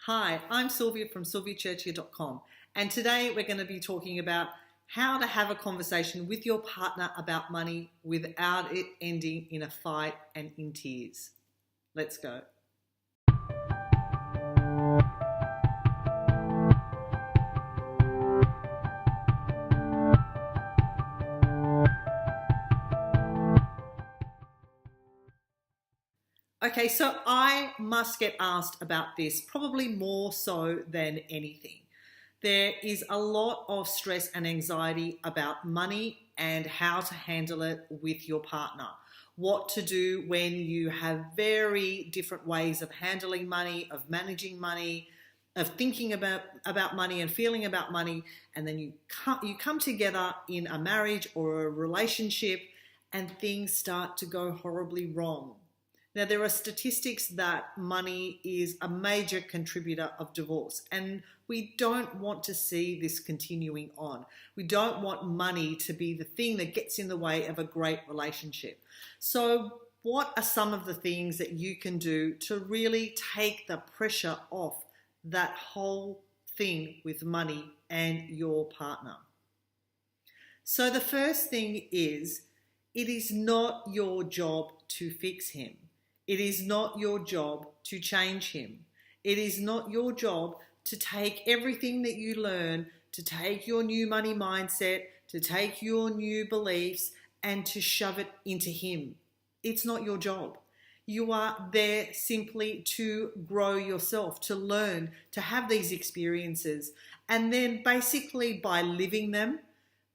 Hi, I'm Sylvia from sylviachurchier.com, and today we're going to be talking about how to have a conversation with your partner about money without it ending in a fight and in tears. Let's go. Okay, so I must get asked about this, probably more so than anything. There is a lot of stress and anxiety about money and how to handle it with your partner. What to do when you have very different ways of handling money, of managing money, of thinking about money and feeling about money, and then you come together in a marriage or a relationship and things start to go horribly wrong. Now, there are statistics that money is a major contributor of divorce, and we don't want to see this continuing on. We don't want money to be the thing that gets in the way of a great relationship. So, what are some of the things that you can do to really take the pressure off that whole thing with money and your partner? So, the first thing is, it is not your job to fix him. It is not your job to change him. It is not your job to take everything that you learn, to take your new money mindset, to take your new beliefs and to shove it into him. It's not your job. You are there simply to grow yourself, to learn, to have these experiences. And then basically by living them,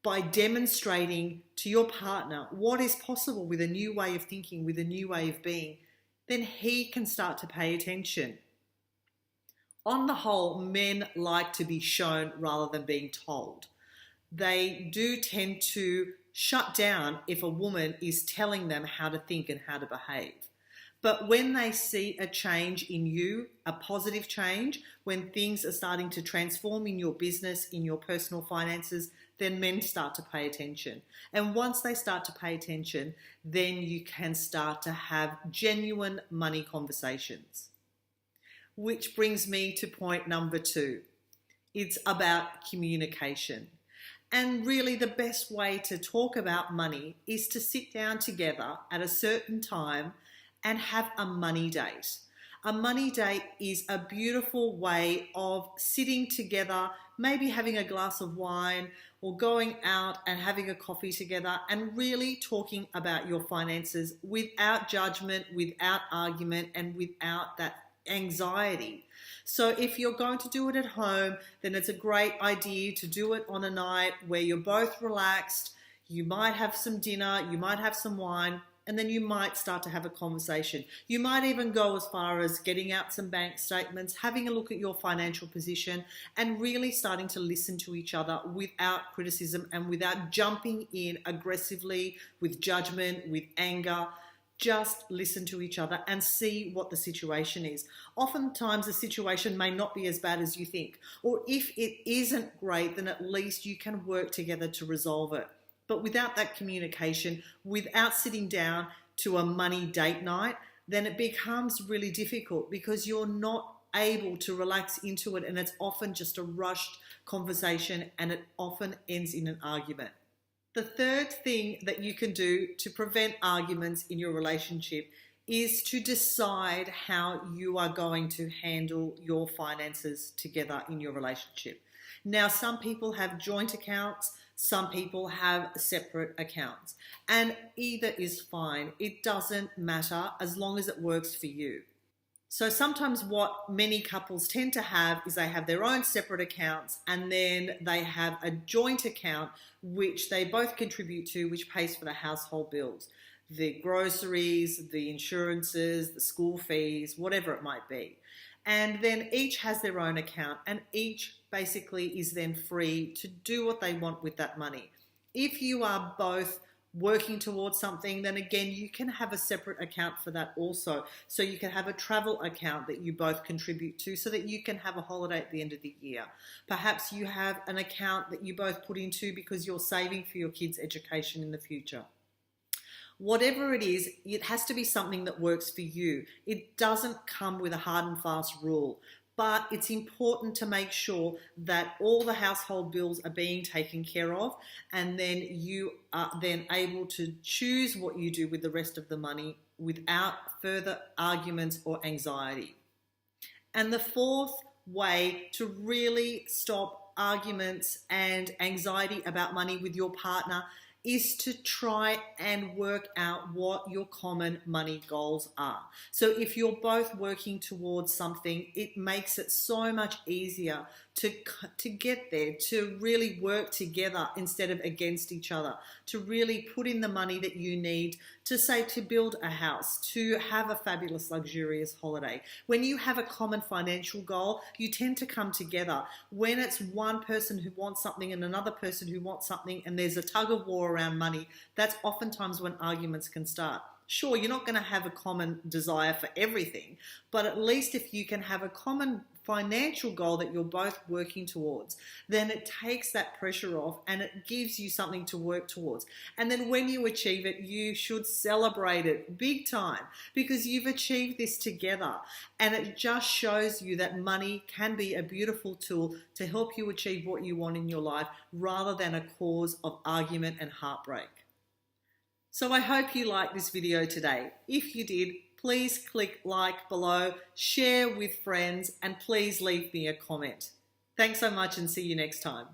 by demonstrating to your partner what is possible with a new way of thinking, with a new way of being, then he can start to pay attention. On the whole, men like to be shown rather than being told. They do tend to shut down if a woman is telling them how to think and how to behave. But when they see a change in you, a positive change, when things are starting to transform in your business, in your personal finances, then men start to pay attention. And once they start to pay attention, then you can start to have genuine money conversations. Which brings me to point number 2. It's about communication. And really the best way to talk about money is to sit down together at a certain time and have a money date. A money date is a beautiful way of sitting together, maybe having a glass of wine or going out and having a coffee together and really talking about your finances without judgment, without argument, and without that anxiety. So if you're going to do it at home, then it's a great idea to do it on a night where you're both relaxed. You might have some dinner, you might have some wine, and then you might start to have a conversation. You might even go as far as getting out some bank statements, having a look at your financial position, and really starting to listen to each other without criticism and without jumping in aggressively with judgment, with anger. Just listen to each other and see what the situation is. Oftentimes the situation may not be as bad as you think, or if it isn't great, then at least you can work together to resolve it. But without that communication, without sitting down to a money date night, then it becomes really difficult because you're not able to relax into it, and it's often just a rushed conversation and it often ends in an argument. The third thing that you can do to prevent arguments in your relationship is to decide how you are going to handle your finances together in your relationship. Now, some people have joint accounts, some people have separate accounts, and either is fine. It doesn't matter as long as it works for you. So sometimes what many couples tend to have is they have their own separate accounts and then they have a joint account which they both contribute to, which pays for the household bills, the groceries, the insurances, the school fees, whatever it might be. And then each has their own account and each basically is then free to do what they want with that money. If you are both working towards something, then again, you can have a separate account for that also. So you can have a travel account that you both contribute to so that you can have a holiday at the end of the year. Perhaps you have an account that you both put into because you're saving for your kids' education in the future. Whatever it is, it has to be something that works for you. It doesn't come with a hard and fast rule, but it's important to make sure that all the household bills are being taken care of, and then you are then able to choose what you do with the rest of the money without further arguments or anxiety. And the fourth way to really stop arguments and anxiety about money with your partner is to try and work out what your common money goals are. So if you're both working towards something, it makes it so much easier to get there, to really work together instead of against each other, to really put in the money that you need to, say, to build a house, to have a fabulous, luxurious holiday. When you have a common financial goal, you tend to come together. When it's one person who wants something and another person who wants something and there's a tug of war around money, that's oftentimes when arguments can start. Sure, you're not going to have a common desire for everything, but at least if you can have a common financial goal that you're both working towards, then it takes that pressure off and it gives you something to work towards. And then when you achieve it, you should celebrate it big time because you've achieved this together. And it just shows you that money can be a beautiful tool to help you achieve what you want in your life rather than a cause of argument and heartbreak. So I hope you liked this video today. If you did, please click like below, share with friends, and please leave me a comment. Thanks so much and see you next time.